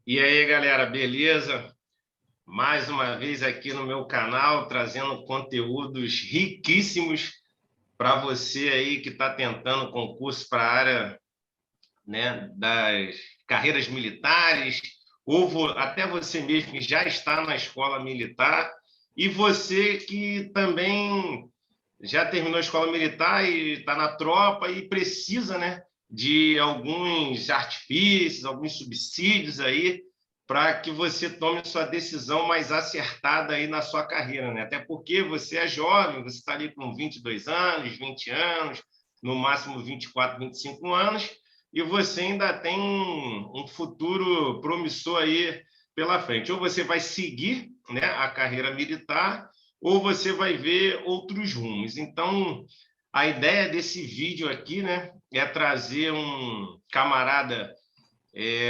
E aí, galera, beleza? Mais uma vez aqui no meu canal, trazendo conteúdos riquíssimos para você aí que está tentando concurso para a área, né, das carreiras militares, ou até você mesmo que já está na escola militar, e você que também já terminou a escola militar e está na tropa e precisa, né, de alguns artifícios, alguns subsídios aí para que você tome sua decisão mais acertada aí na sua carreira, né? Até porque você é jovem, você está ali com 22 anos, 20 anos, no máximo 24, 25 anos, e você ainda tem um futuro promissor aí pela frente. Ou você vai seguir, né, a carreira militar, ou você vai ver outros rumos. Então, a ideia desse vídeo aqui, né, é trazer um camarada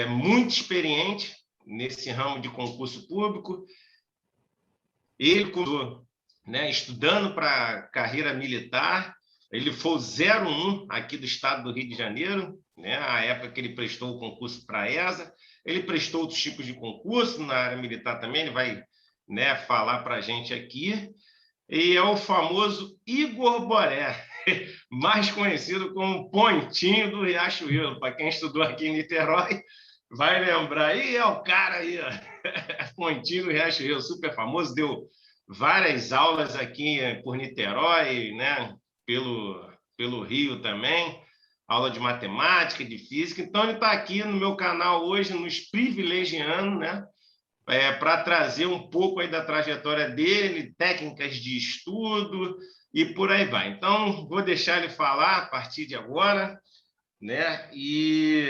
muito experiente nesse ramo de concurso público. Ele começou, né, estudando para carreira militar. Ele foi o 01 aqui do estado do Rio de Janeiro, né, a época que ele prestou o concurso para a ESA. Ele prestou outros tipos de concurso na área militar também, ele vai, né, falar para a gente aqui. E é o famoso Igor Boré, mais conhecido como Pontinho do Riachuelo. Para quem estudou aqui em Niterói, vai lembrar. E é o cara aí, ó. Pontinho do Riachuelo, super famoso, deu várias aulas aqui por Niterói, né? pelo Rio também, aula de matemática, de física. Então, ele está aqui no meu canal hoje, nos privilegiando, né? Para trazer um pouco aí da trajetória dele, técnicas de estudo e por aí vai. Então, vou deixar ele falar a partir de agora, né? E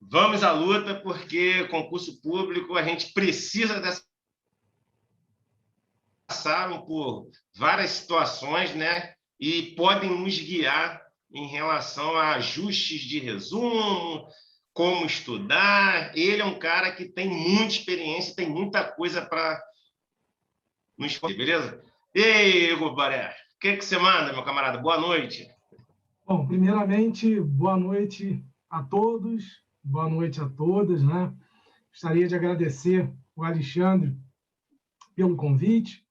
vamos à luta, porque concurso público a gente precisa dessa. Passaram por várias situações, né? E podem nos guiar em relação a ajustes de resumo, como estudar. Ele é um cara que tem muita experiência, tem muita coisa para nos fazer, beleza? E aí, Igor Baré, o que você manda, meu camarada? Boa noite. Bom, primeiramente, boa noite a todos, boa noite a todas, né? Gostaria de agradecer o Alexandre pelo convite.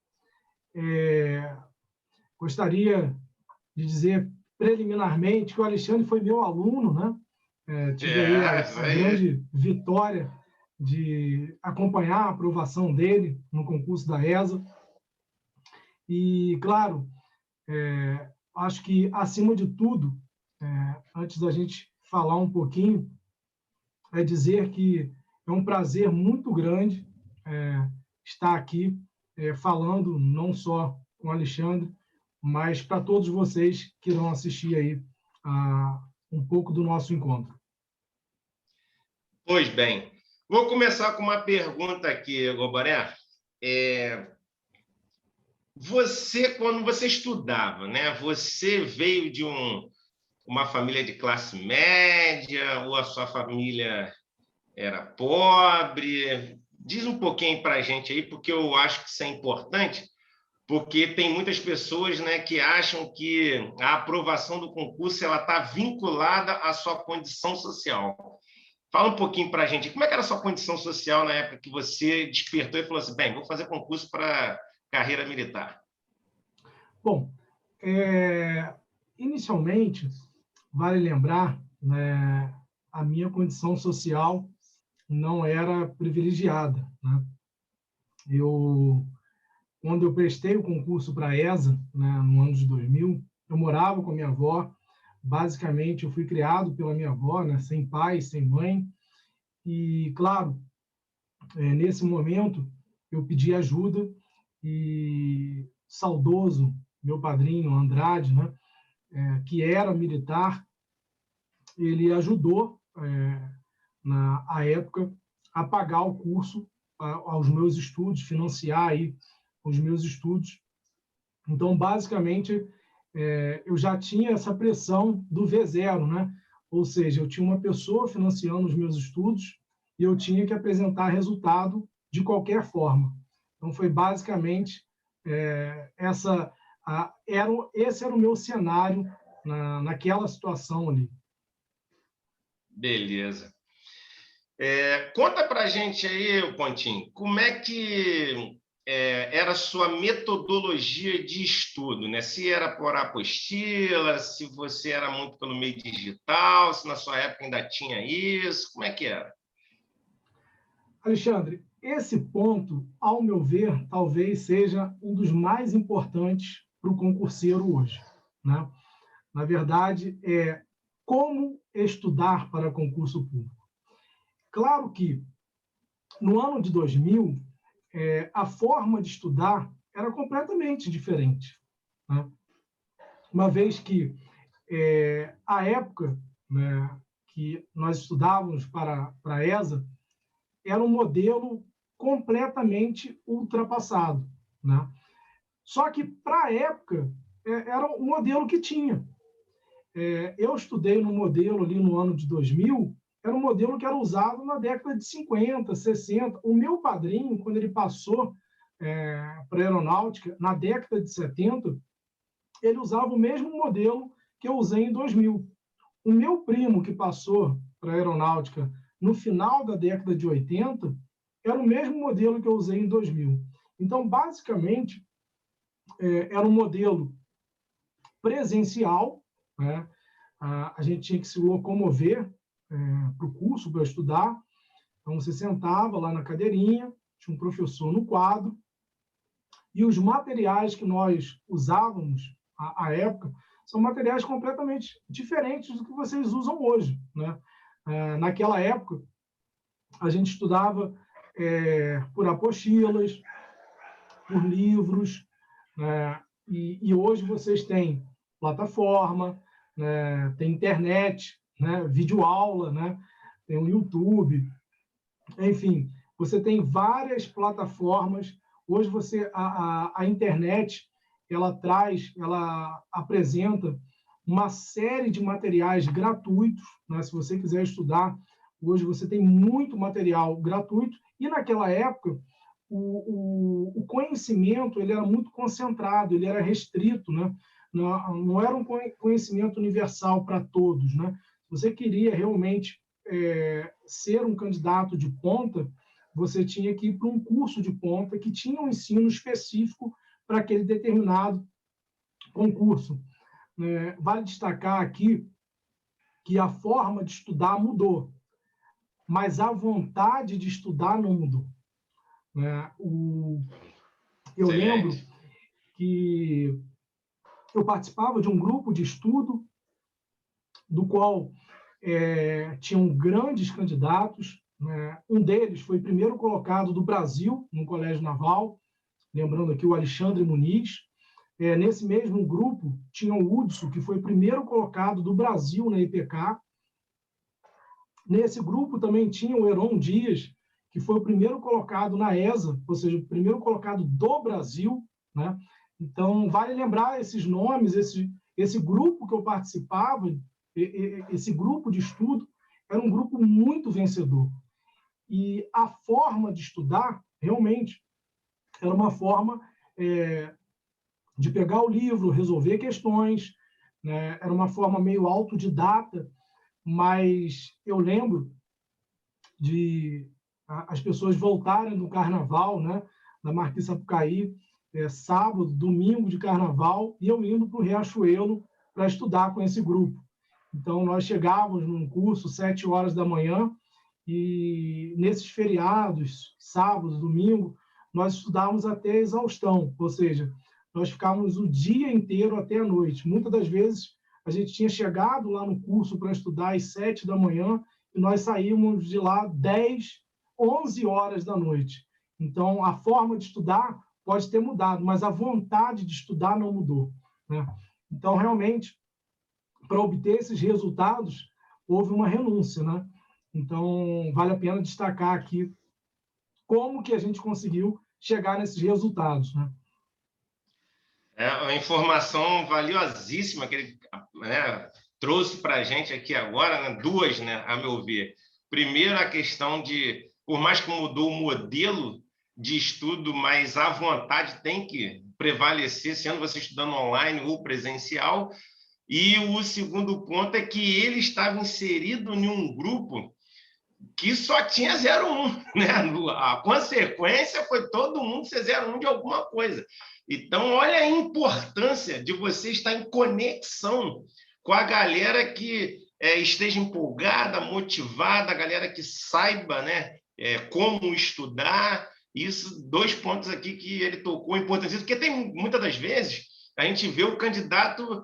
Gostaria de dizer preliminarmente que o Alexandre foi meu aluno, né? Tive aí a grande vitória de acompanhar a aprovação dele no concurso da ESA. E, claro, acho que, acima de tudo, antes da gente falar um pouquinho, é dizer que é um prazer muito grande estar aqui falando não só com o Alexandre, mas para todos vocês que irão assistir aí um pouco do nosso encontro. Pois bem, vou começar com uma pergunta aqui, Gobaré. Você, quando você estudava, né? Você veio de uma família de classe média ou a sua família era pobre? Diz um pouquinho para a gente aí, porque eu acho que isso é importante, porque tem muitas pessoas, né, que acham que a aprovação do concurso ela está vinculada à sua condição social. Fala um pouquinho para a gente, como é que era a sua condição social na época que você despertou e falou assim, bem, vou fazer concurso para carreira militar? Bom, inicialmente, vale lembrar, né, a minha condição social não era privilegiada, né? Quando eu prestei o concurso para a ESA, né, no ano de 2000, eu morava com a minha avó. Basicamente, eu fui criado pela minha avó, né, sem pai, sem mãe. E, claro, nesse momento, eu pedi ajuda e saudoso meu padrinho, Andrade, né, que era militar, ele ajudou, à época, a pagar o curso aos meus estudos, financiar aí os meus estudos. Então, basicamente, eu já tinha essa pressão do V0, né? Ou seja, eu tinha uma pessoa financiando os meus estudos e eu tinha que apresentar resultado de qualquer forma. Então, foi basicamente esse era o meu cenário naquela situação ali. Beleza. Conta para a gente aí, Pontinho, como é que era a sua metodologia de estudo, né? Se era por apostila, se você era muito pelo meio digital, se na sua época ainda tinha isso, como é que era? Alexandre, esse ponto, ao meu ver, talvez seja um dos mais importantes para o concurseiro hoje, né? Na verdade, é como estudar para concurso público. Claro que no ano de 2000, a forma de estudar era completamente diferente, né? Uma vez que a época, né, que nós estudávamos para a ESA era um modelo completamente ultrapassado, né? Só que para a época era o modelo que tinha. Eu estudei no modelo ali no ano de 2000, era um modelo que era usado na década de 50, 60. O meu padrinho, quando ele passou para a aeronáutica, na década de 70, ele usava o mesmo modelo que eu usei em 2000. O meu primo, que passou para a aeronáutica no final da década de 80, era o mesmo modelo que eu usei em 2000. Então, basicamente, era um modelo presencial, né? A gente tinha que se locomover para o curso, para estudar. Então, você sentava lá na cadeirinha, tinha um professor no quadro, e os materiais que nós usávamos à época são materiais completamente diferentes do que vocês usam hoje, né? Naquela época, a gente estudava por apostilas, por livros, né? E hoje vocês têm plataforma, né? Tem internet, né? Videoaula, né? Tem o YouTube, enfim, você tem várias plataformas. Hoje a internet ela apresenta uma série de materiais gratuitos, né? Se você quiser estudar, hoje você tem muito material gratuito, e naquela época o conhecimento ele era muito concentrado, ele era restrito, né? Não era um conhecimento universal para todos, né? Se você queria realmente ser um candidato de ponta, você tinha que ir para um curso de ponta que tinha um ensino específico para aquele determinado concurso. Vale destacar aqui que a forma de estudar mudou, mas a vontade de estudar não mudou. Eu lembro que eu participava de um grupo de estudo do qual tinham grandes candidatos, né? Um deles foi primeiro colocado do Brasil no Colégio Naval, lembrando aqui o Alexandre Muniz. Nesse mesmo grupo tinha o Hudson, que foi primeiro colocado do Brasil na IPK. Nesse grupo também tinha o Heron Dias, que foi o primeiro colocado na ESA, ou seja, o primeiro colocado do Brasil, né? Então, vale lembrar esses nomes, esse grupo que eu participava, esse grupo de estudo, era um grupo muito vencedor. E a forma de estudar, realmente, era uma forma de pegar o livro, resolver questões, né? Era uma forma meio autodidata, mas eu lembro de as pessoas voltarem do carnaval, né, da Marquês de Sapucaí, sábado, domingo de carnaval, e eu indo para o Riachuelo para estudar com esse grupo. Então, nós chegávamos num curso 7 horas da manhã, e nesses feriados, sábado, domingo, nós estudávamos até exaustão, ou seja, nós ficávamos o dia inteiro até a noite. Muitas das vezes, a gente tinha chegado lá no curso para estudar às 7 da manhã, e nós saímos de lá 10, 11 horas da noite. Então, a forma de estudar pode ter mudado, mas a vontade de estudar não mudou, né? Então, realmente, para obter esses resultados, houve uma renúncia, né? Então, vale a pena destacar aqui como que a gente conseguiu chegar nesses resultados, né? Uma informação valiosíssima que ele, né, trouxe para a gente aqui agora, né? Duas, né, a meu ver. Primeiro, a questão de, por mais que mudou o modelo de estudo, mas a vontade tem que prevalecer, sendo você estudando online ou presencial. E o segundo ponto é que ele estava inserido em um grupo que só tinha 0,1, né? A consequência foi todo mundo ser 0,1 de alguma coisa. Então, olha a importância de você estar em conexão com a galera que esteja empolgada, motivada, a galera que saiba, né, como estudar. Isso, 2 pontos aqui que ele tocou, importantíssimo, porque tem muitas das vezes a gente vê o candidato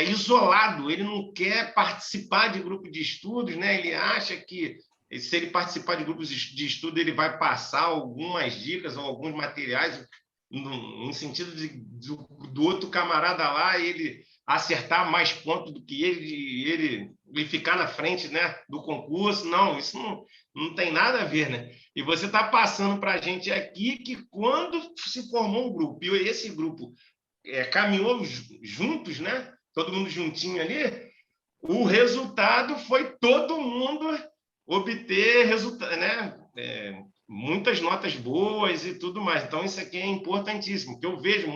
isolado, ele não quer participar de grupo de estudos, né? Ele acha que se ele participar de grupos de estudo, ele vai passar algumas dicas ou alguns materiais no sentido do outro camarada lá, ele acertar mais pontos do que ele ficar na frente, né, do concurso. Não, isso não tem nada a ver, né? E você está passando para a gente aqui que quando se formou um grupo, e esse grupo caminhou juntos, né? Todo mundo juntinho ali, o resultado foi todo mundo obter resultado, né? Muitas notas boas e tudo mais. Então, isso aqui é importantíssimo, porque eu vejo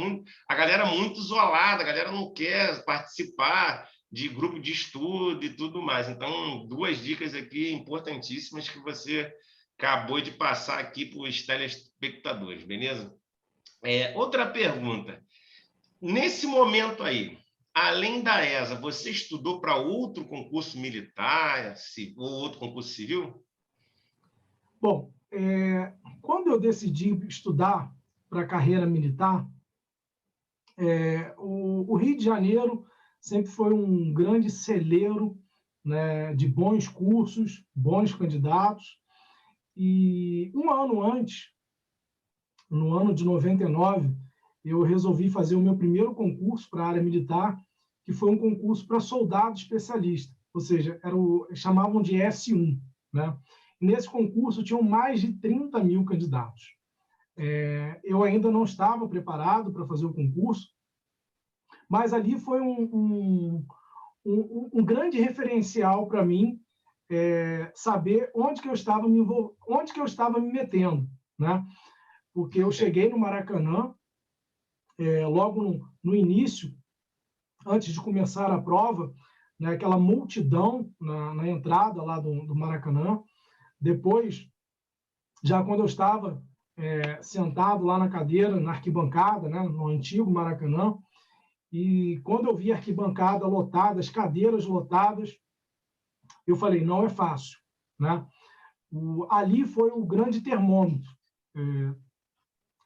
a galera muito isolada, a galera não quer participar de grupo de estudo e tudo mais. Então, 2 dicas aqui importantíssimas que você acabou de passar aqui para os telespectadores, beleza? Outra pergunta. Nesse momento aí, além da ESA, você estudou para outro concurso militar ou outro concurso civil? Bom, quando eu decidi estudar para a carreira militar, o Rio de Janeiro sempre foi um grande celeiro, né, de bons cursos, bons candidatos. E um ano antes, no ano de 99, eu resolvi fazer o meu primeiro concurso para a área militar, que foi um concurso para soldado especialista, ou seja, chamavam de S1, né? Nesse concurso tinham mais de 30 mil candidatos. Eu ainda não estava preparado para fazer o concurso, mas ali foi um grande referencial para mim, saber onde que eu estava me metendo, né? Porque eu cheguei no Maracanã, logo no início, antes de começar a prova, né, aquela multidão na entrada lá do Maracanã. Depois, já quando eu estava sentado lá na cadeira, na arquibancada, né, no antigo Maracanã, e quando eu vi a arquibancada lotada, as cadeiras lotadas, eu falei, não é fácil, né? Ali foi o grande termômetro.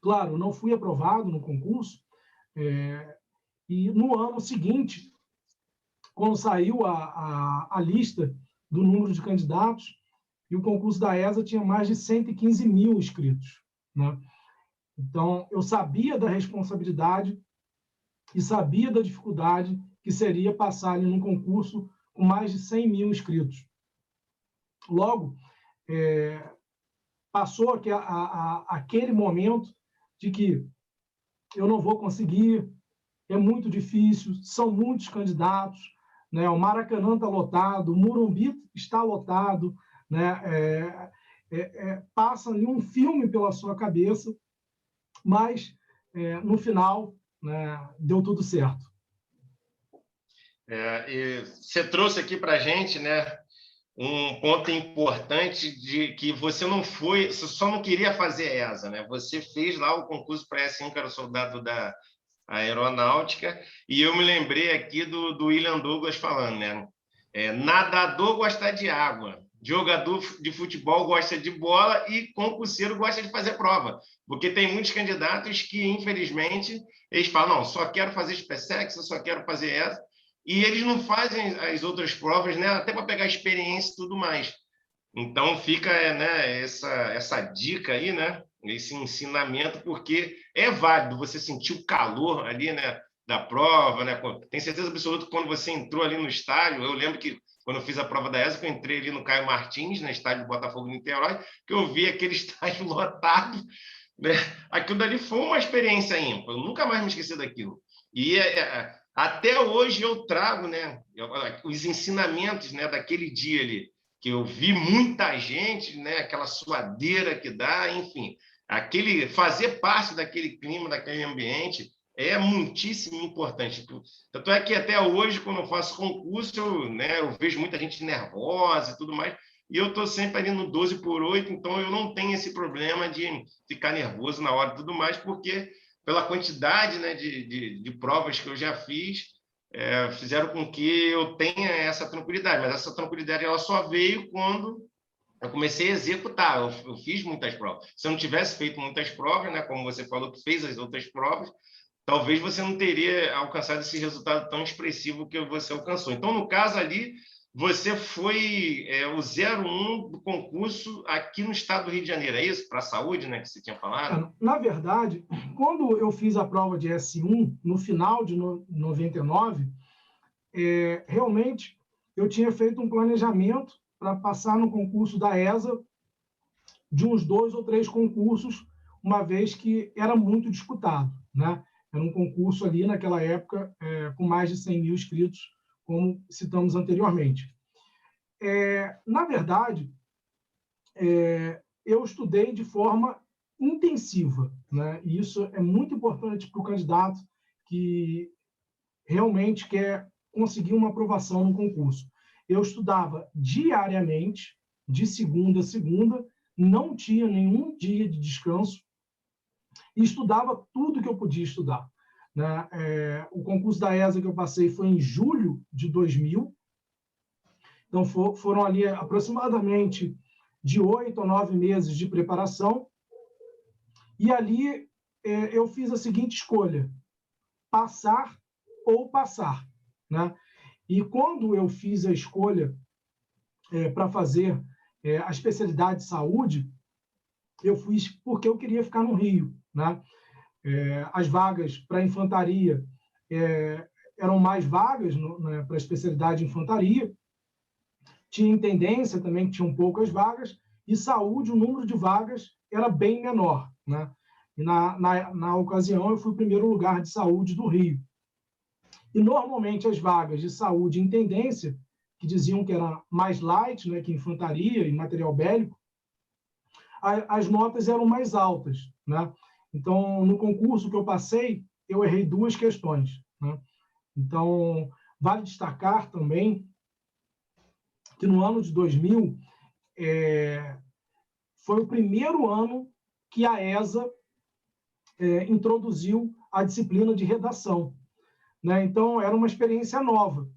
Claro, não fui aprovado no concurso, e no ano seguinte, quando saiu a lista do número de candidatos, e o concurso da ESA tinha mais de 115 mil inscritos, né? Então, eu sabia da responsabilidade e sabia da dificuldade que seria passar ali num concurso com mais de 100 mil inscritos. Logo, passou aquele momento de que eu não vou conseguir, é muito difícil, são muitos candidatos, né? O Maracanã está lotado, o Morumbi está lotado, né? Passa ali um filme pela sua cabeça, mas no final, né, deu tudo certo. E você trouxe aqui para a gente, né, um ponto importante de que você só não queria fazer ESA, né? Você fez lá o concurso para S1, que era o soldado da aeronáutica, e eu me lembrei aqui do William Douglas falando, né? Nadador gosta de água, jogador de futebol gosta de bola e concurseiro gosta de fazer prova, porque tem muitos candidatos que, infelizmente, eles falam, não, só quero fazer SpaceX, eu só quero fazer essa, e eles não fazem as outras provas, né? Até para pegar experiência e tudo mais. Então fica, né, essa dica aí, né? Esse ensinamento, porque é válido você sentir o calor ali, né, da prova, né? Tem certeza absoluta que quando você entrou ali no estádio, eu lembro que quando eu fiz a prova da ESA, eu entrei ali no Caio Martins, no estádio do Botafogo, Niterói, que eu vi aquele estádio lotado, né? Aquilo dali foi uma experiência ímpar, eu nunca mais me esqueci daquilo. E até hoje eu trago, né, os ensinamentos, né, daquele dia ali, que eu vi muita gente, né, aquela suadeira que dá, enfim, fazer parte daquele clima, daquele ambiente é muitíssimo importante. Tanto é que até hoje, quando eu faço concurso, né, eu vejo muita gente nervosa e tudo mais, e eu estou sempre ali no 12/8, então eu não tenho esse problema de ficar nervoso na hora e tudo mais, porque pela quantidade, né, de provas que eu já fiz, fizeram com que eu tenha essa tranquilidade, mas essa tranquilidade ela só veio quando eu comecei a executar. Eu fiz muitas provas. Se eu não tivesse feito muitas provas, né, como você falou que fez as outras provas, talvez você não teria alcançado esse resultado tão expressivo que você alcançou. Então, no caso ali, você foi o 01 do concurso aqui no estado do Rio de Janeiro, é isso? Para a saúde, né, que você tinha falado? Na verdade, quando eu fiz a prova de S1, no final de 99, realmente eu tinha feito um planejamento para passar no concurso da ESA de uns 2 ou 3 concursos, uma vez que era muito disputado, né? Era um concurso ali, naquela época, com mais de 100 mil inscritos, como citamos anteriormente. Na verdade, eu estudei de forma intensiva, né? E isso é muito importante para o candidato que realmente quer conseguir uma aprovação no concurso. Eu estudava diariamente, de segunda a segunda, não tinha nenhum dia de descanso, e estudava tudo que eu podia estudar, né? O concurso da ESA que eu passei foi em julho de 2000, então foram ali aproximadamente de 8 a 9 meses de preparação, e ali eu fiz a seguinte escolha: passar ou passar, né? E quando eu fiz a escolha para fazer a especialidade de saúde, eu fiz porque eu queria ficar no Rio, né? As vagas para infantaria eram mais vagas né, para a especialidade de infantaria, tinha intendência também, que tinham poucas vagas, e saúde, o número de vagas era bem menor, né? E na ocasião, eu fui o primeiro lugar de saúde do Rio. E, normalmente, as vagas de saúde e intendência, que diziam que era mais light, né, que infantaria e material bélico, as notas eram mais altas, né? Então, no concurso que eu passei, eu errei 2 questões, né? Então, vale destacar também que no ano de 2000 foi o primeiro ano que a ESA introduziu a disciplina de redação, né? Então, era uma experiência nova.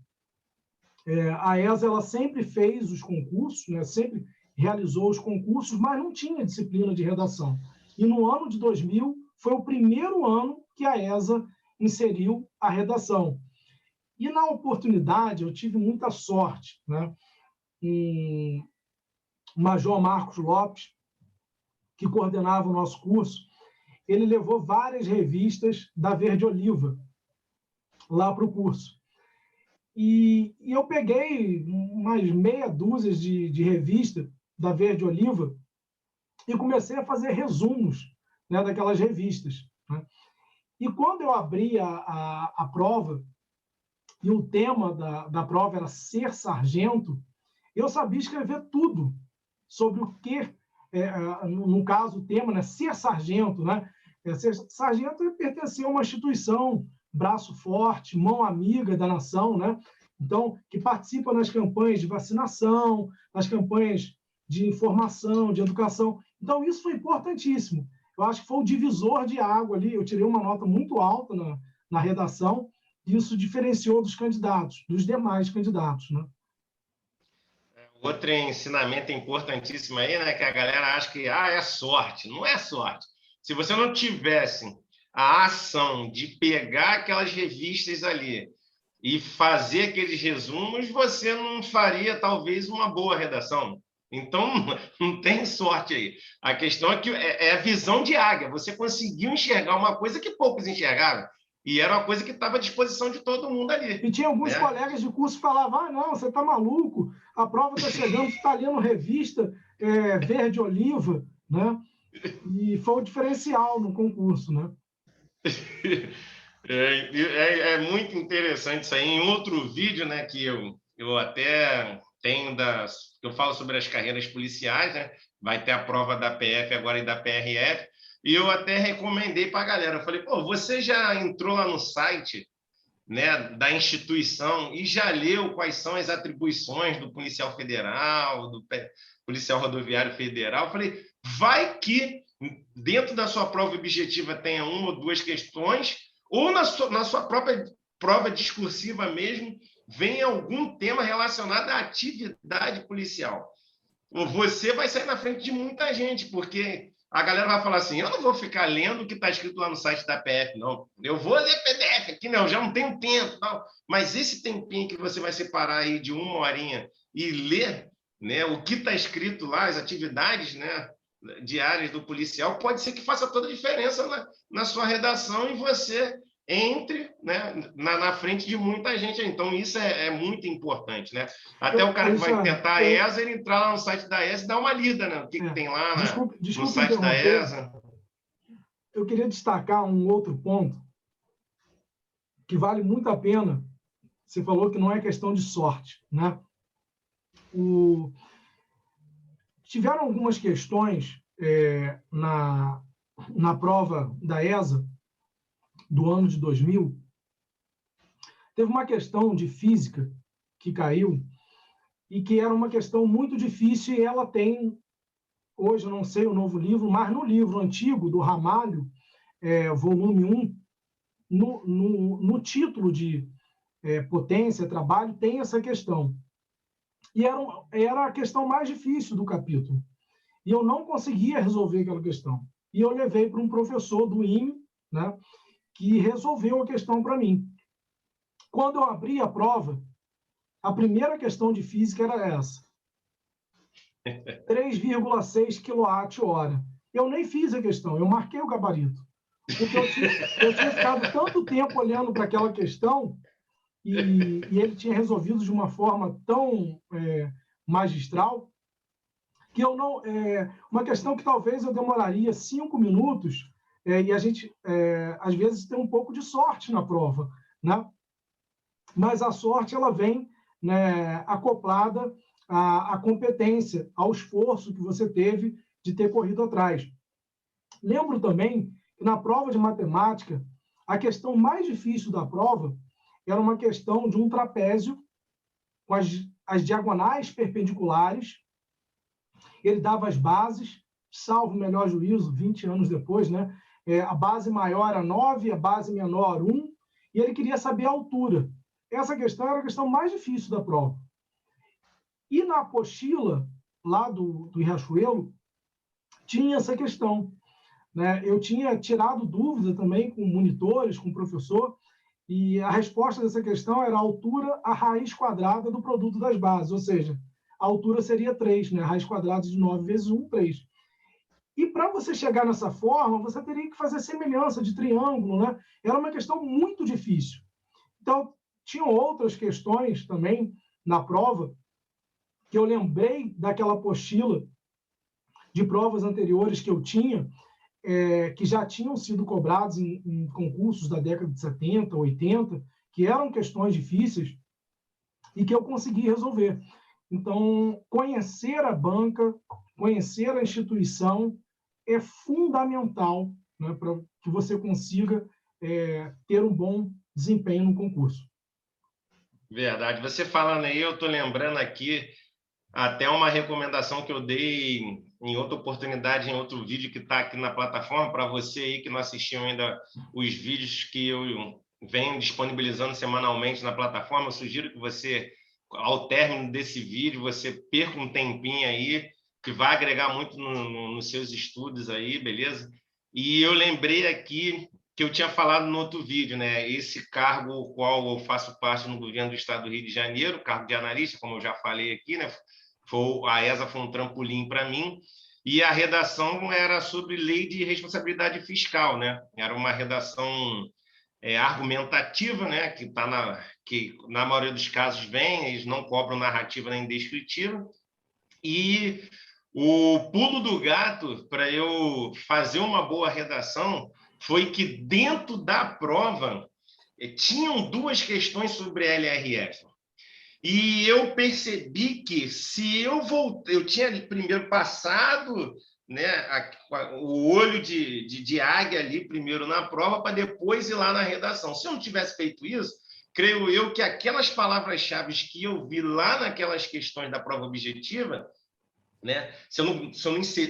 A ESA ela sempre fez os concursos, né? Sempre realizou os concursos, mas não tinha disciplina de redação. E no ano de 2000 foi o primeiro ano que a ESA inseriu a redação. E na oportunidade eu tive muita sorte, né? O Major Marcos Lopes, que coordenava o nosso curso, ele levou várias revistas da Verde Oliva lá para o curso. E eu peguei umas meia dúzia de revistas da Verde Oliva e comecei a fazer resumos, né, daquelas revistas, né? E quando eu abri a prova, e o tema da prova era ser sargento, eu sabia escrever tudo sobre o que, no caso, o tema, né, ser sargento, né? Ser sargento é pertencer a uma instituição, braço forte, mão amiga da nação, né? Então, que participa nas campanhas de vacinação, nas campanhas de informação, de educação. Então, isso foi importantíssimo. Eu acho que foi o divisor de água ali. Eu tirei uma nota muito alta na redação, e isso diferenciou dos candidatos, dos demais candidatos, né? Outro ensinamento importantíssimo aí, né, que a galera acha que é sorte. Não é sorte. Se você não tivesse a ação de pegar aquelas revistas ali e fazer aqueles resumos, você não faria, talvez, uma boa redação. Então, não tem sorte aí. A questão é que é a visão de águia. Você conseguiu enxergar uma coisa que poucos enxergaram. E era uma coisa que estava à disposição de todo mundo ali. E tinha alguns colegas de curso que falavam: não, você está maluco, a prova está chegando, você está lendo revista Verde Oliva, né? E foi o diferencial no concurso, né? É muito interessante isso aí. Em outro vídeo, né, que eu até tenho eu falo sobre as carreiras policiais, né? Vai ter a prova da PF agora e da PRF, e eu até recomendei para a galera. Eu falei, pô, você já entrou lá no site né, da instituição e já leu quais são as atribuições do policial federal, do policial rodoviário federal. Eu falei, vai que dentro da sua prova objetiva tenha uma ou duas questões, ou na sua própria prova discursiva mesmo, venha algum tema relacionado à atividade policial. Você vai sair na frente de muita gente, porque a galera vai falar assim, eu não vou ficar lendo o que está escrito lá no site da PF, não. Eu vou ler PDF aqui, não, já não tenho tempo. Não. Mas esse tempinho que você vai separar aí de uma horinha e ler, né, o que está escrito lá, as atividades, né, diárias do policial, pode ser que faça toda a diferença na sua redação e você entre, né, na frente de muita gente. Então, isso é muito importante, né? Até o cara que vai tentar a ESA, ele entrar lá no site da ESA e dar uma lida, né? O que tem lá no site da ESA. Eu queria destacar um outro ponto que vale muito a pena. Você falou que não é questão de sorte, né? Tiveram algumas questões na prova da ESA do ano de 2000. Teve uma questão de física que caiu e que era uma questão muito difícil, e ela tem, hoje eu não sei o novo livro, mas no livro antigo do Ramalho, volume 1, no título de Potência, Trabalho, tem essa questão. E era a questão mais difícil do capítulo. E eu não conseguia resolver aquela questão. E eu levei para um professor do IME, né, que resolveu a questão para mim. Quando eu abri a prova, a primeira questão de física era essa. 3,6 kWh. Eu nem fiz a questão, eu marquei o gabarito. Porque eu tinha ficado tanto tempo olhando para aquela questão e ele tinha resolvido de uma forma tão magistral que eu não... uma questão que talvez eu demoraria 5 minutos e a gente, às vezes, tem um pouco de sorte na prova, né? Mas a sorte ela vem, né, acoplada à competência, ao esforço que você teve de ter corrido atrás. Lembro também que na prova de matemática, a questão mais difícil da prova era uma questão de um trapézio com as diagonais perpendiculares. Ele dava as bases, salvo o melhor juízo, 20 anos depois, né? A base maior era 9, a base menor 1, e ele queria saber a altura. Essa questão era a questão mais difícil da prova. E na apostila, lá do Riachuelo, tinha essa questão, né? Eu tinha tirado dúvida também com monitores, com o professor, e a resposta dessa questão era a altura a raiz quadrada do produto das bases, ou seja, a altura seria 3, né? A raiz quadrada de 9 vezes 1, 3. E para você chegar nessa forma, você teria que fazer semelhança de triângulo, né? Era uma questão muito difícil. Então, tinham outras questões também na prova que eu lembrei daquela apostila de provas anteriores que eu tinha, que já tinham sido cobrados em concursos da década de 70, 80, que eram questões difíceis e que eu consegui resolver. Então, conhecer a banca, conhecer a instituição é fundamental, né, para que você consiga ter um bom desempenho no concurso. Verdade. Você falando aí, eu estou lembrando aqui até uma recomendação que eu dei em outra oportunidade, em outro vídeo que está aqui na plataforma, para você aí que não assistiu ainda os vídeos que eu venho disponibilizando semanalmente na plataforma. Eu sugiro que você, ao término desse vídeo, você perca um tempinho aí, que vai agregar muito nos seus estudos aí, beleza? E eu lembrei aqui que eu tinha falado no outro vídeo, né? Esse cargo, o qual eu faço parte no governo do Estado do Rio de Janeiro, cargo de analista, como eu já falei aqui, né? A ESA foi um trampolim para mim, e a redação era sobre lei de responsabilidade fiscal, né? Era uma redação argumentativa, né? Que na maioria dos casos eles não cobram narrativa nem descritiva, e o pulo do gato para eu fazer uma boa redação foi que dentro da prova tinham duas questões sobre LRF. E eu percebi que se eu tinha primeiro passado, né, o olho de águia ali primeiro na prova para depois ir lá na redação. Se eu não tivesse feito isso, creio eu que aquelas palavras-chave que eu vi lá naquelas questões da prova objetiva, né? Se eu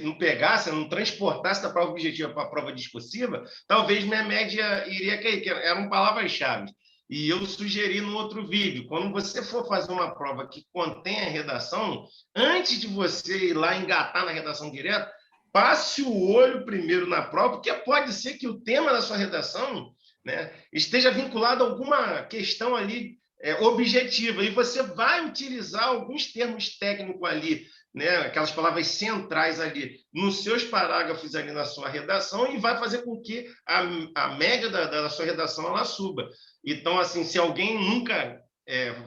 não pegasse, eu não transportasse da prova objetiva para a prova discursiva, talvez minha média iria cair, que eram palavras-chave. E eu sugeri no outro vídeo, quando você for fazer uma prova que contém a redação, antes de você ir lá engatar na redação direto, passe o olho primeiro na prova, porque pode ser que o tema da sua redação, né, esteja vinculado a alguma questão ali objetiva, e você vai utilizar alguns termos técnicos ali, né, aquelas palavras centrais ali nos seus parágrafos ali na sua redação, e vai fazer com que a média da sua redação ela suba. Então, assim, se alguém nunca,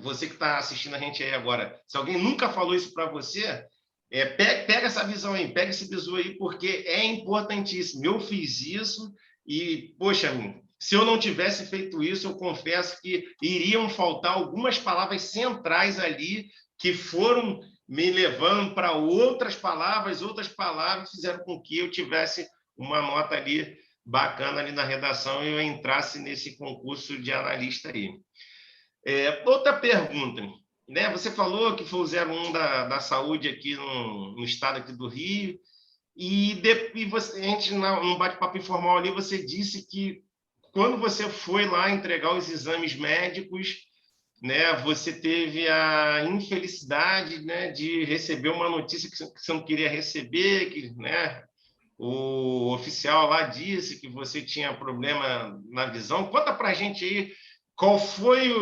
você que está assistindo a gente aí agora, se alguém nunca falou isso para você, pega essa visão aí, pega esse bizu aí, porque é importantíssimo. Eu fiz isso e, poxa, se eu não tivesse feito isso, eu confesso que iriam faltar algumas palavras centrais ali que foram me levando para outras palavras fizeram com que eu tivesse uma nota ali bacana ali na redação e eu entrasse nesse concurso de analista aí. Outra pergunta, né? Você falou que foi o 01 da saúde aqui no estado aqui do Rio, e a gente, num bate-papo informal ali, você disse que quando você foi lá entregar os exames médicos, né, você teve a infelicidade, né, de receber uma notícia que você não queria receber, que, né, o oficial lá disse que você tinha problema na visão. Conta para a gente aí qual foi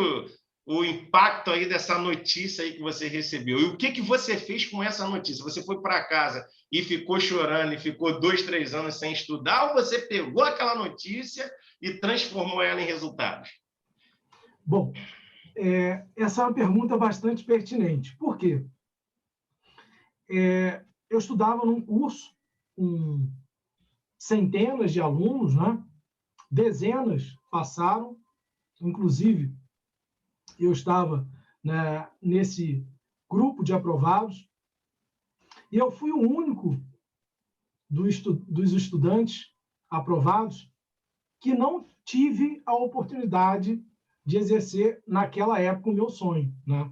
o impacto aí dessa notícia aí que você recebeu e o que você fez com essa notícia. Você foi para casa e ficou chorando e ficou 2, 3 anos sem estudar, ou você pegou aquela notícia e transformou ela em resultados? Bom, essa é uma pergunta bastante pertinente. Por quê? Eu estudava num curso com centenas de alunos, né? Dezenas passaram, inclusive eu estava, né, nesse grupo de aprovados, e eu fui o único dos estudantes aprovados que não tive a oportunidade de exercer naquela época o meu sonho, né?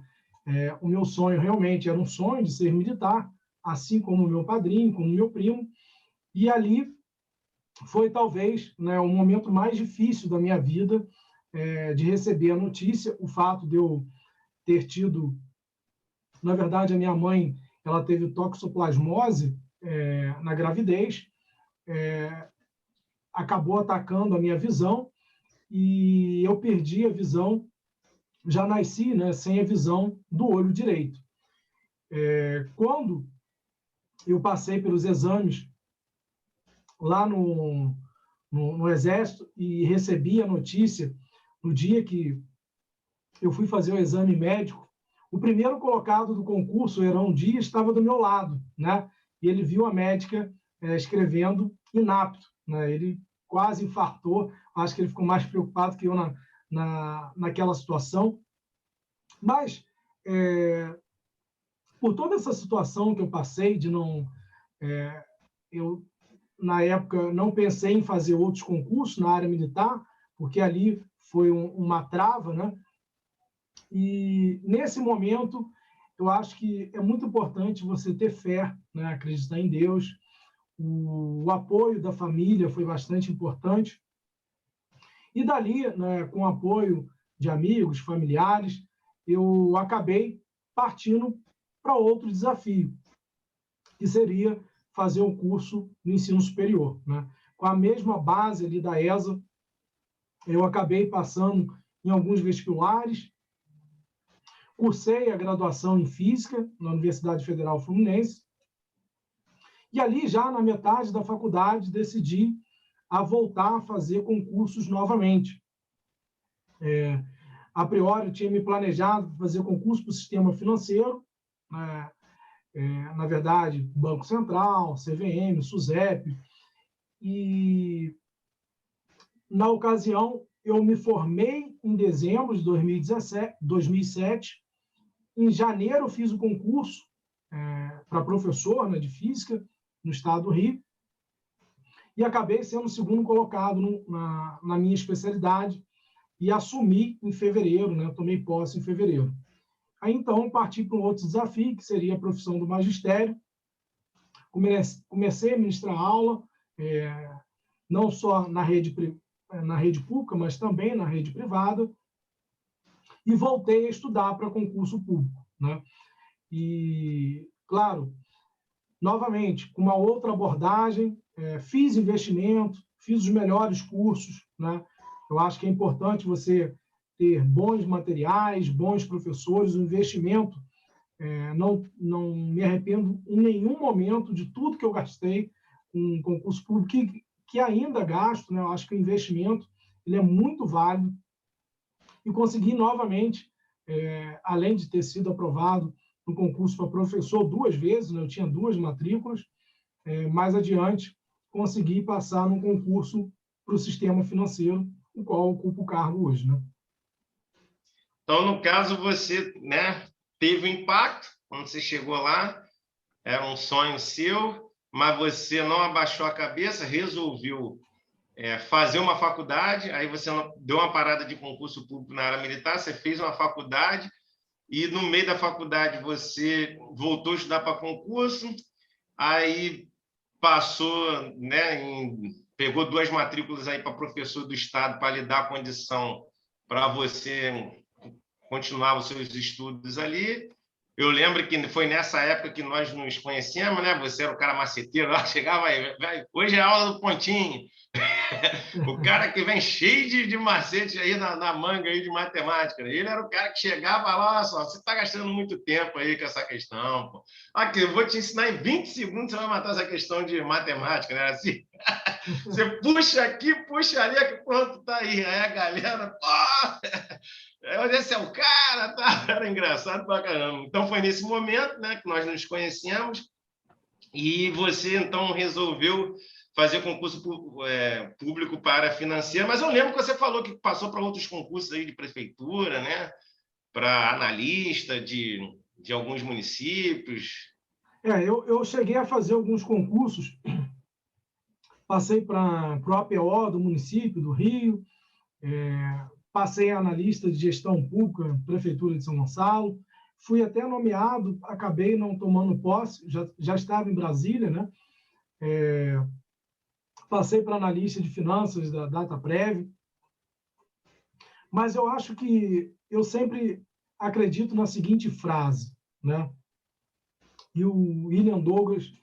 O meu sonho realmente era um sonho de ser militar, assim como o meu padrinho, como o meu primo, e ali foi talvez, né, o momento mais difícil da minha vida, de receber a notícia, o fato de eu ter tido, na verdade, a minha mãe, ela teve toxoplasmose na gravidez, acabou atacando a minha visão, e eu perdi a visão, já nasci, né, sem a visão do olho direito. Quando eu passei pelos exames lá no Exército e recebi a notícia no dia que eu fui fazer o exame médico, o primeiro colocado do concurso, Heron Dias, estava do meu lado, né? E ele viu a médica escrevendo inapto, né? Ele quase infartou, acho que ele ficou mais preocupado que eu naquela situação. Mas, por toda essa situação que eu passei, de não... eu, na época, não pensei em fazer outros concursos na área militar, porque ali foi uma trava, né? E, nesse momento, eu acho que é muito importante você ter fé, né? Acreditar em Deus. O apoio da família foi bastante importante. E dali, né, com o apoio de amigos, familiares, eu acabei partindo para outro desafio, que seria fazer um curso no ensino superior, né? Com a mesma base ali da ESA, eu acabei passando em alguns vestibulares, cursei a graduação em Física na Universidade Federal Fluminense, e ali, já na metade da faculdade, decidi a voltar a fazer concursos novamente. A priori, eu tinha me planejado fazer concurso para o sistema financeiro, na verdade, Banco Central, CVM, SUSEP, e, na ocasião, eu me formei em dezembro de 2007, em janeiro eu fiz o concurso para professor, né, de Física, no estado do Rio, e acabei sendo o segundo colocado na minha especialidade, e assumi em fevereiro, né? Tomei posse em fevereiro. Aí, então, parti para um outro desafio, que seria a profissão do magistério. Comecei a ministrar aula, não só na rede pública, mas também na rede privada, e voltei a estudar para concurso público, né? E, claro, novamente, com uma outra abordagem, fiz investimento, fiz os melhores cursos, né? Eu acho que é importante você ter bons materiais, bons professores, o investimento. Não me arrependo em nenhum momento de tudo que eu gastei com concurso público, que ainda gasto, né? Eu acho que o investimento ele é muito válido. E consegui novamente, além de ter sido aprovado no concurso para professor 2 vezes, né? Eu tinha 2 matrículas, mais adiante consegui passar num concurso para o sistema financeiro, o qual ocupo o cargo hoje, né? Então, no caso, você, né, teve um impacto quando você chegou lá, era um sonho seu, mas você não abaixou a cabeça, resolveu fazer uma faculdade, aí você deu uma parada de concurso público na área militar, você fez uma faculdade, e no meio da faculdade você voltou a estudar para concurso, aí passou, né, pegou 2 matrículas aí para professor do Estado para lhe dar a condição para você continuar os seus estudos ali. Eu lembro que foi nessa época que nós nos conhecemos, né? Você era o cara maceteiro lá, chegava aí, hoje é aula do Pontinho. O cara que vem cheio de macete aí na manga aí de matemática. Ele era o cara que chegava lá, olha só, você está gastando muito tempo aí com essa questão. Pô. Aqui, eu vou te ensinar em 20 segundos, você vai matar essa questão de matemática, né? Assim, você puxa aqui, puxa ali, que pronto, tá aí. Aí a galera, pô, esse é o cara, tá? Era engraçado pra caramba. Então foi nesse momento, né, que nós nos conhecemos e você então resolveu fazer concurso público para a área financeira, mas eu lembro que você falou que passou para outros concursos aí de prefeitura, né? Para analista de alguns municípios. Eu cheguei a fazer alguns concursos, passei para o APO do município do Rio, passei a analista de gestão pública, prefeitura de São Gonçalo, fui até nomeado, acabei não tomando posse, já estava em Brasília, né? Passei para analista de finanças da Dataprev, mas eu acho que eu sempre acredito na seguinte frase, né? E o William Douglas,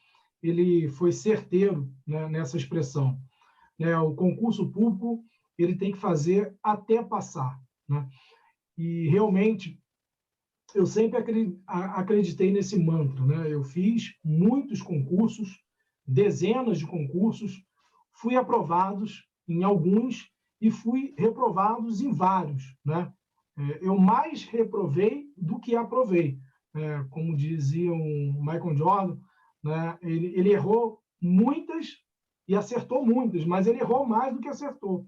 ele foi certeiro, né, nessa expressão, né? O concurso público ele tem que fazer até passar, né? E realmente eu sempre acreditei nesse mantra, né? Eu fiz muitos concursos, dezenas de concursos, fui aprovados em alguns e fui reprovados em vários, né? Eu mais reprovei do que aprovei, como dizia o Michael Jordan, né? Ele errou muitas e acertou muitas, mas ele errou mais do que acertou.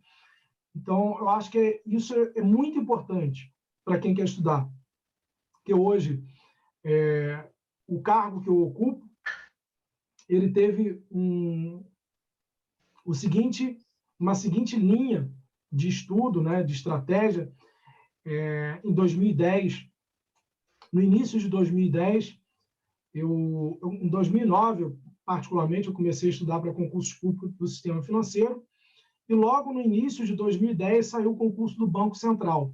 Então, eu acho que isso é muito importante para quem quer estudar, porque hoje o cargo que eu ocupo ele teve uma seguinte linha de estudo, né, de estratégia. Em 2010, no início de 2010, em 2009, particularmente, eu comecei a estudar para concursos públicos do sistema financeiro, e logo no início de 2010 saiu o concurso do Banco Central.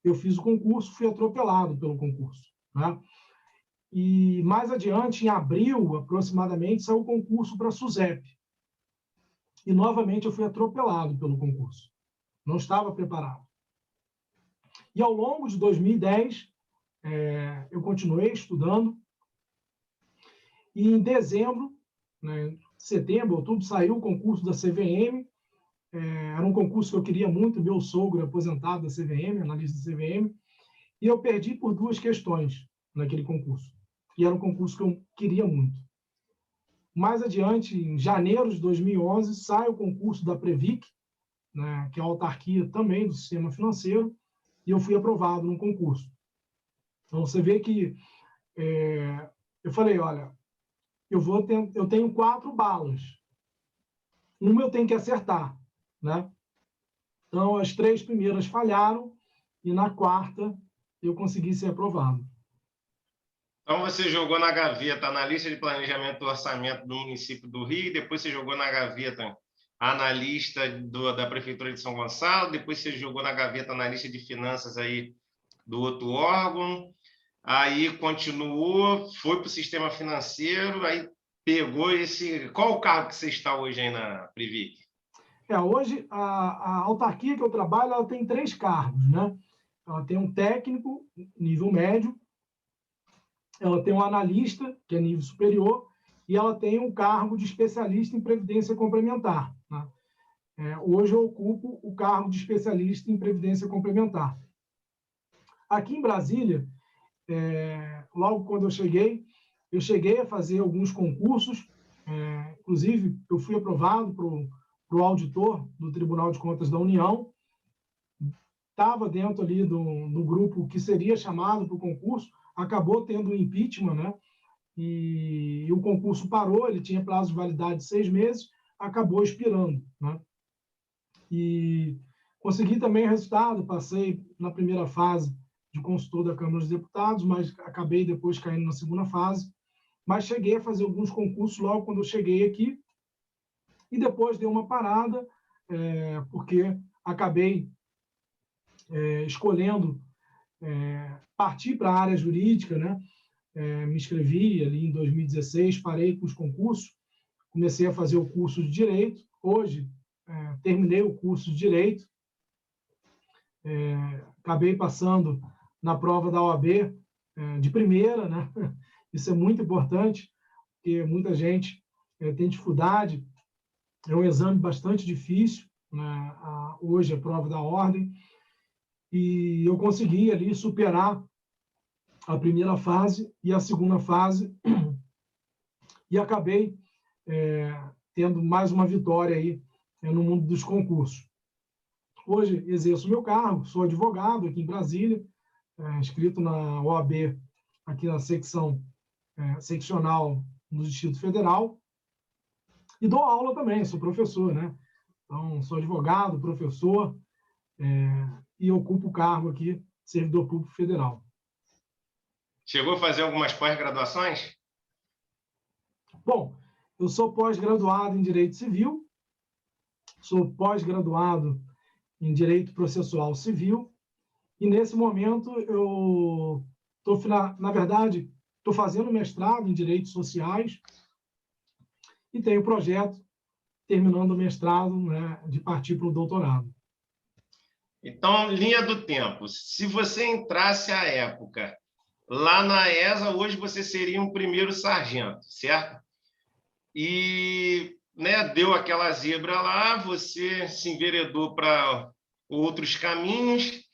Eu fiz o concurso, fui atropelado pelo concurso, né? E mais adiante, em abril, aproximadamente, saiu o concurso para a SUSEP. E, novamente, eu fui atropelado pelo concurso. Não estava preparado. E, ao longo de 2010, eu continuei estudando. E, em dezembro, né, setembro, outubro, saiu o concurso da CVM. Era um concurso que eu queria muito. Meu sogro é aposentado da CVM, analista da CVM. E eu perdi por 2 questões naquele concurso. E era um concurso que eu queria muito. Mais adiante, em janeiro de 2011, sai o concurso da Previc, né, que é a autarquia também do sistema financeiro, e eu fui aprovado no concurso. Então, você vê que eu falei, olha, eu tenho 4 balas. Uma eu tenho que acertar, né? Então, as 3 primeiras falharam e na quarta eu consegui ser aprovado. Então, você jogou na gaveta analista de planejamento do orçamento do município do Rio, depois você jogou na gaveta analista da Prefeitura de São Gonçalo, depois você jogou na gaveta analista de finanças aí do outro órgão, aí continuou, foi para o sistema financeiro, aí pegou esse... Qual o cargo que você está hoje aí na Previc? Hoje, a autarquia que eu trabalho, ela tem 3 cargos, né? Ela tem um técnico, nível médio, ela tem um analista, que é nível superior, e ela tem um cargo de especialista em previdência complementar, né? Hoje eu ocupo o cargo de especialista em previdência complementar. Aqui em Brasília, logo quando eu cheguei a fazer alguns concursos, inclusive eu fui aprovado para o auditor do Tribunal de Contas da União, estava dentro ali do grupo que seria chamado para o concurso, acabou tendo um impeachment, né? E o concurso parou, ele tinha prazo de validade de 6 meses, acabou expirando, né? E consegui também resultado, passei na primeira fase de consultor da Câmara dos Deputados, mas acabei depois caindo na segunda fase, mas cheguei a fazer alguns concursos logo quando eu cheguei aqui, e depois dei uma parada, porque acabei escolhendo partir para a área jurídica, né? Me inscrevi ali em 2016, parei com os concursos, comecei a fazer o curso de Direito. Hoje, terminei o curso de Direito, acabei passando na prova da OAB de primeira, né? Isso é muito importante, porque muita gente tem dificuldade, é um exame bastante difícil, né? Hoje a prova da ordem, e eu consegui ali superar a primeira fase e a segunda fase, e acabei tendo mais uma vitória aí no mundo dos concursos. Hoje exerço meu cargo, sou advogado aqui em Brasília, inscrito na OAB, aqui na seccional do Distrito Federal, e dou aula também, sou professor, né? Então, sou advogado, professor, e ocupo o cargo aqui, servidor público federal. Chegou a fazer algumas pós-graduações? Bom, eu sou pós-graduado em Direito Civil, sou pós-graduado em Direito Processual Civil, e nesse momento eu estou, na verdade, estou fazendo mestrado em Direitos Sociais e tenho projeto, terminando o mestrado, né, de partir para o doutorado. Então, linha do tempo. Se você entrasse à época lá na ESA, hoje você seria um primeiro sargento, certo? E, né, deu aquela zebra lá, você se enveredou para outros caminhos,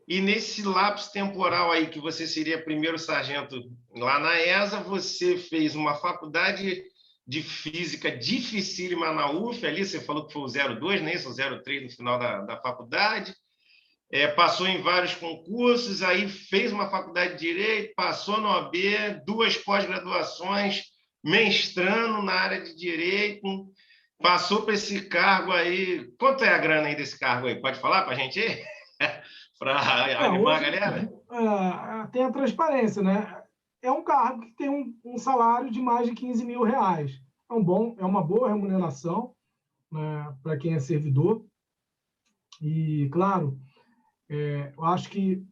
e nesse lapso temporal aí que você seria primeiro sargento lá na ESA, você fez uma faculdade de física dificílima na UF, ali você falou que foi o 02, né? Isso, o 03 no final da faculdade, passou em vários concursos, aí fez uma faculdade de Direito, passou na OAB, 2 pós-graduações, mestrando na área de Direito, passou para esse cargo aí. Quanto é a grana aí desse cargo aí? Pode falar para a gente aí? Para animar hoje, a galera? Tem a transparência, né? É um cargo que tem um salário de mais de R$ 15.000. É uma boa remuneração, né, para quem é servidor. E, claro, eu acho que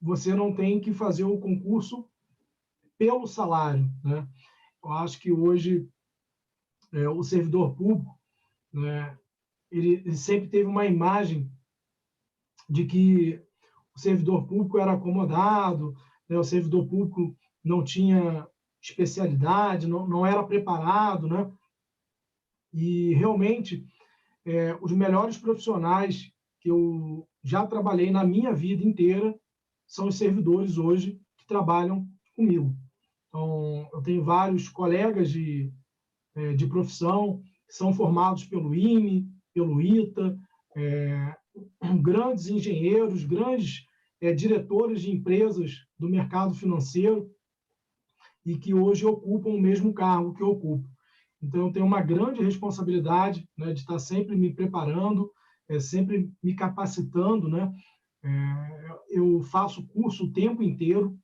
você não tem que fazer o concurso pelo salário, né? Eu acho que hoje o servidor público, né, ele sempre teve uma imagem de que o servidor público era acomodado, né, o servidor público não tinha especialidade, não era preparado, né? E realmente os melhores profissionais que eu já trabalhei na minha vida inteira são os servidores hoje que trabalham comigo. Então, eu tenho vários colegas de profissão que são formados pelo IME, pelo ITA, grandes engenheiros, grandes diretores de empresas do mercado financeiro e que hoje ocupam o mesmo cargo que eu ocupo. Então, eu tenho uma grande responsabilidade, né, de estar sempre me preparando, sempre me capacitando, né? Eu faço curso o tempo inteiro,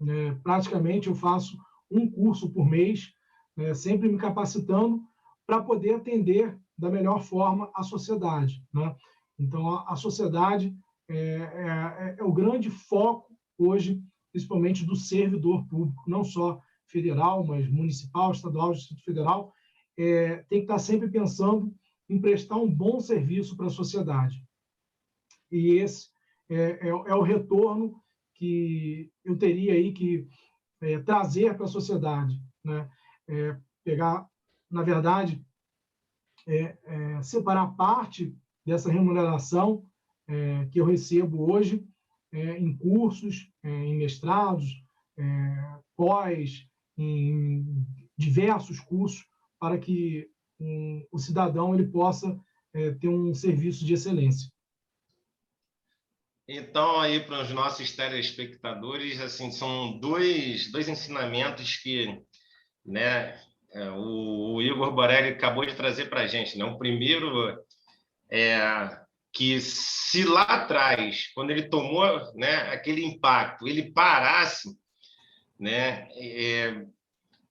né? Praticamente eu faço um curso por mês, né? Sempre me capacitando para poder atender da melhor forma a sociedade, né? Então, a sociedade é o grande foco hoje, principalmente do servidor público, não só federal, mas municipal, estadual, Distrito Federal, tem que estar sempre pensando em prestar um bom serviço para a sociedade. E esse é o retorno que eu teria aí que trazer para a sociedade, né? Pegar, na verdade, separar parte dessa remuneração que eu recebo hoje em cursos, em mestrados, pós, em diversos cursos, para que o cidadão ele possa ter um serviço de excelência. Então, aí para os nossos telespectadores, assim, são dois ensinamentos que, né, o Igor Borelli acabou de trazer para a gente, né? O primeiro é que se lá atrás, quando ele tomou, né, aquele impacto, ele parasse, né,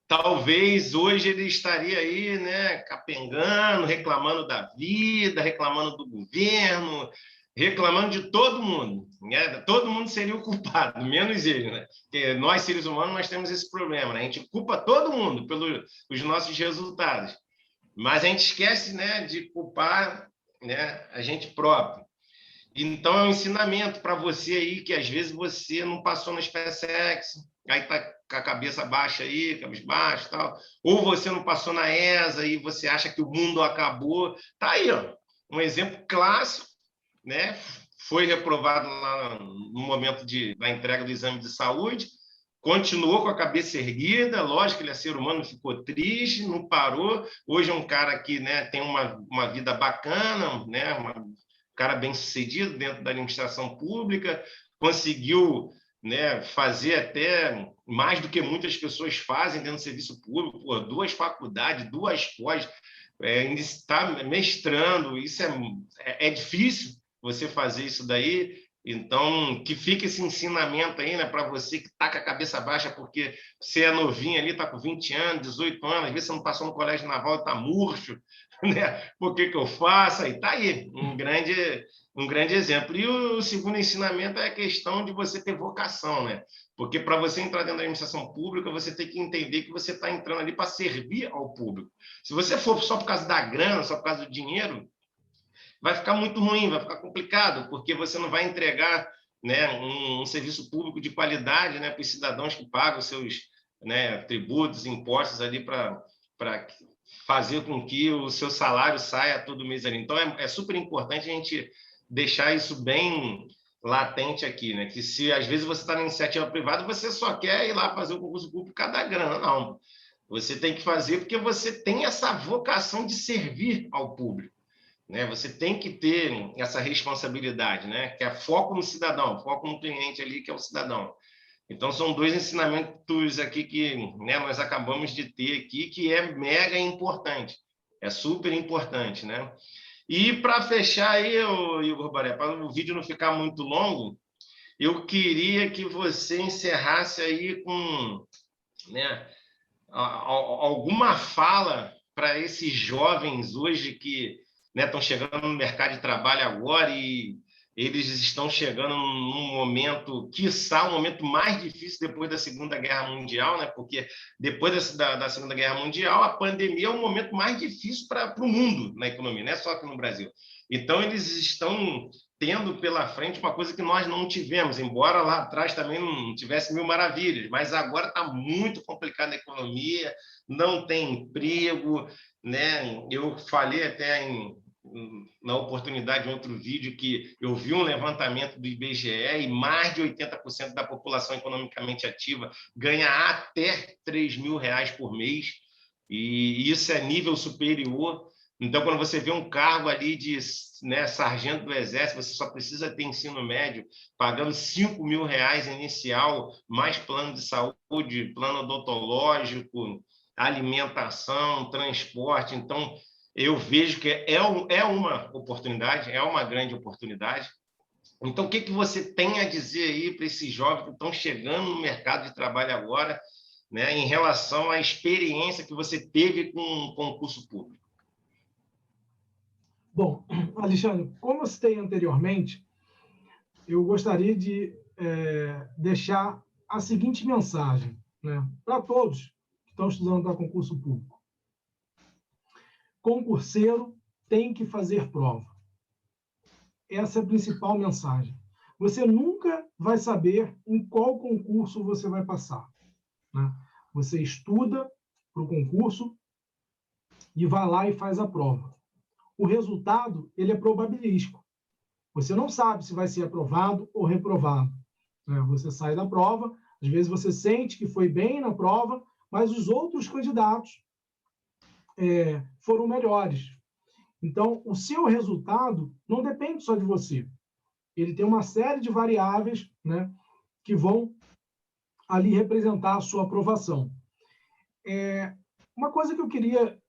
talvez hoje ele estaria aí, né, capengando, reclamando da vida, reclamando do governo, reclamando de todo mundo, né? Todo mundo seria o culpado, menos ele, né? Porque nós, seres humanos, nós temos esse problema, né? A gente culpa todo mundo pelos nossos resultados, mas a gente esquece, né, de culpar, né, a gente próprio. Então, é um ensinamento para você aí que às vezes você não passou na SpaceX, aí está com a cabeça baixa aí, cabisbaixo e tal, ou você não passou na ESA e você acha que o mundo acabou. Tá aí, ó, um exemplo clássico, né? Foi reprovado lá no momento da entrega do exame de saúde, continuou com a cabeça erguida, lógico que ele é ser humano, ficou triste, não parou. Hoje é um cara que, né, tem uma vida bacana, né, cara bem-sucedido dentro da administração pública, conseguiu, né, fazer até mais do que muitas pessoas fazem dentro do serviço público, por 2 faculdades, 2 pós, ainda está mestrando, isso é difícil você fazer isso daí. Então, que fique esse ensinamento aí, né, para você que está com a cabeça baixa, porque você é novinho ali, está com 20 anos, 18 anos, às vezes você não passou no colégio naval e está murcho, né? Por que eu faço? Aí está aí, um grande exemplo. E o segundo ensinamento é a questão de você ter vocação, né? Porque para você entrar dentro da administração pública, você tem que entender que você está entrando ali para servir ao público. Se você for só por causa da grana, só por causa do dinheiro, vai ficar muito ruim, vai ficar complicado, porque você não vai entregar, né, um serviço público de qualidade, né, para os cidadãos que pagam os seus, né, tributos, impostos ali para fazer com que o seu salário saia todo mês ali. Então, é super importante a gente deixar isso bem latente aqui, né? Que se às vezes você está na iniciativa privada, você só quer ir lá fazer o concurso público cada grana, não. Você tem que fazer porque você tem essa vocação de servir ao público, né? Você tem que ter essa responsabilidade, né? Que é foco no cidadão, foco no cliente ali, que é o cidadão. Então, são 2 ensinamentos aqui que, né, nós acabamos de ter aqui, que é mega importante, é super importante, né? E para fechar aí, Igor Baré, para o vídeo não ficar muito longo, eu queria que você encerrasse aí com, né, alguma fala para esses jovens hoje que, né, estão chegando no mercado de trabalho agora e eles estão chegando num momento, quiçá, um momento mais difícil depois da Segunda Guerra Mundial, né? Porque depois da Segunda Guerra Mundial, a pandemia é o momento mais difícil para o mundo na economia, não é só aqui no Brasil. Então, eles estão tendo pela frente uma coisa que nós não tivemos, embora lá atrás também não tivesse mil maravilhas, mas agora está muito complicada a economia, não tem emprego, né? Eu falei até na oportunidade de outro vídeo que eu vi um levantamento do IBGE e mais de 80% da população economicamente ativa ganha até R$3.000 por mês, e isso é nível superior. Então, quando você vê um cargo ali de, né, sargento do Exército, você só precisa ter ensino médio, pagando R$5.000 inicial, mais plano de saúde, plano odontológico, alimentação, transporte. Então, eu vejo que é uma oportunidade, é uma grande oportunidade. Então, o que você tem a dizer aí para esses jovens que estão chegando no mercado de trabalho agora, né, em relação à experiência que você teve com o concurso público? Bom, Alexandre, como eu citei anteriormente, eu gostaria de deixar a seguinte mensagem, né, para todos que estão estudando para concurso público. Concurseiro tem que fazer prova. Essa é a principal mensagem. Você nunca vai saber em qual concurso você vai passar, né? Você estuda para o concurso e vai lá e faz a prova. O resultado, ele é probabilístico. Você não sabe se vai ser aprovado ou reprovado, né? Você sai da prova, às vezes você sente que foi bem na prova, mas os outros candidatos foram melhores. Então, o seu resultado não depende só de você. Ele tem uma série de variáveis, né, que vão ali representar a sua aprovação. Uma coisa que eu queria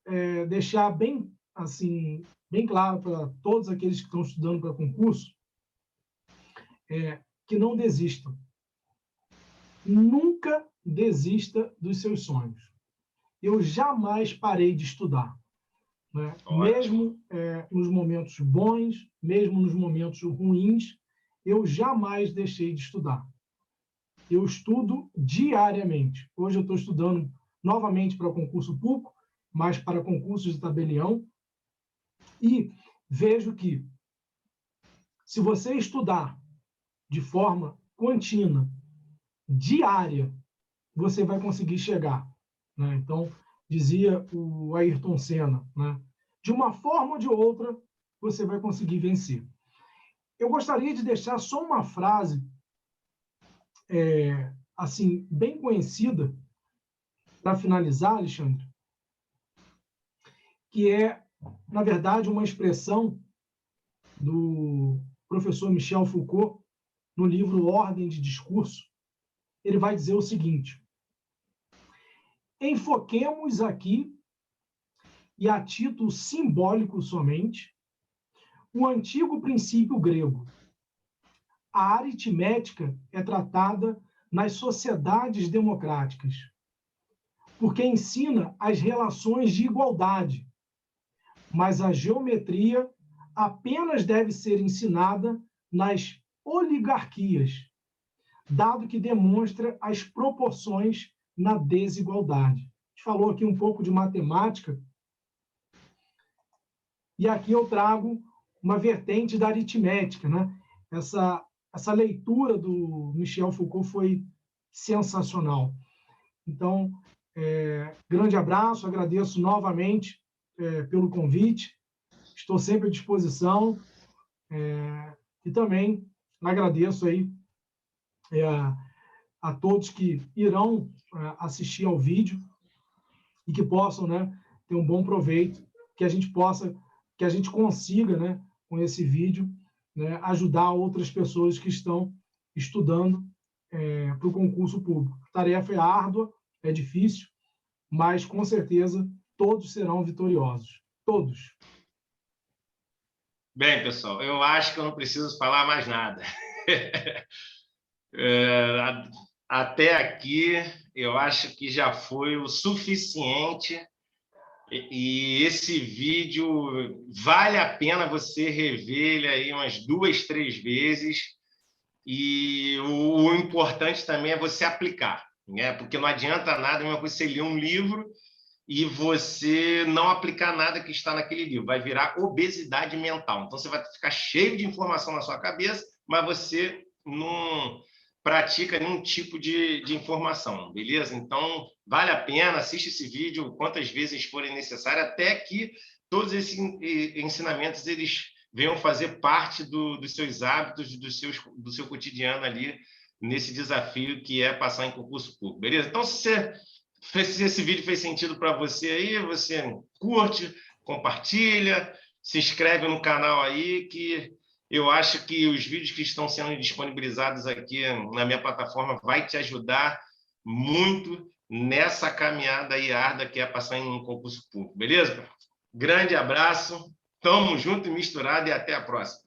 deixar bem, assim, bem claro para todos aqueles que estão estudando para concurso é que não desistam. Nunca desista dos seus sonhos. Eu jamais parei de estudar, né? Mesmo nos momentos bons, mesmo nos momentos ruins, eu jamais deixei de estudar. Eu estudo diariamente. Hoje eu estou estudando novamente para concurso público, mas para concursos de tabelião, e vejo que, se você estudar de forma contínua, diária, você vai conseguir chegar, né? Então, dizia o Ayrton Senna, né? De uma forma ou de outra, você vai conseguir vencer. Eu gostaria de deixar só uma frase, assim, bem conhecida, para finalizar, Alexandre, que é, na verdade, uma expressão do professor Michel Foucault, no livro Ordem de Discurso. Ele vai dizer o seguinte: enfoquemos aqui, e a título simbólico somente, o antigo princípio grego. A aritmética é tratada nas sociedades democráticas, porque ensina as relações de igualdade, mas a geometria apenas deve ser ensinada nas oligarquias, dado que demonstra as proporções na desigualdade. A gente falou aqui um pouco de matemática, e aqui eu trago uma vertente da aritmética, né? Essa leitura do Michel Foucault foi sensacional. Então, grande abraço, agradeço novamente pelo convite, estou sempre à disposição, e também agradeço aí a todos que irão assistir ao vídeo e que possam, né, ter um bom proveito, que a gente consiga, né, com esse vídeo, né, ajudar outras pessoas que estão estudando para o concurso público. A tarefa é árdua, é difícil, mas com certeza todos serão vitoriosos. Todos. Bem, pessoal, eu acho que eu não preciso falar mais nada. Até aqui, eu acho que já foi o suficiente. E esse vídeo vale a pena você rever ele aí umas 2, 3 vezes. E o importante também é você aplicar, né? Porque não adianta nada uma coisa você ler um livro e você não aplicar nada que está naquele livro. Vai virar obesidade mental. Então, você vai ficar cheio de informação na sua cabeça, mas você não pratica nenhum tipo de informação, beleza? Então, vale a pena, assiste esse vídeo quantas vezes forem necessárias, até que todos esses ensinamentos eles venham fazer parte dos seus hábitos, do seu cotidiano ali, nesse desafio que é passar em concurso público, beleza? Então, se esse vídeo fez sentido para você aí, você curte, compartilha, se inscreve no canal aí, que eu acho que os vídeos que estão sendo disponibilizados aqui na minha plataforma vai te ajudar muito nessa caminhada aí árdua que é passar em um concurso público, beleza? Grande abraço, tamo junto e misturado e até a próxima.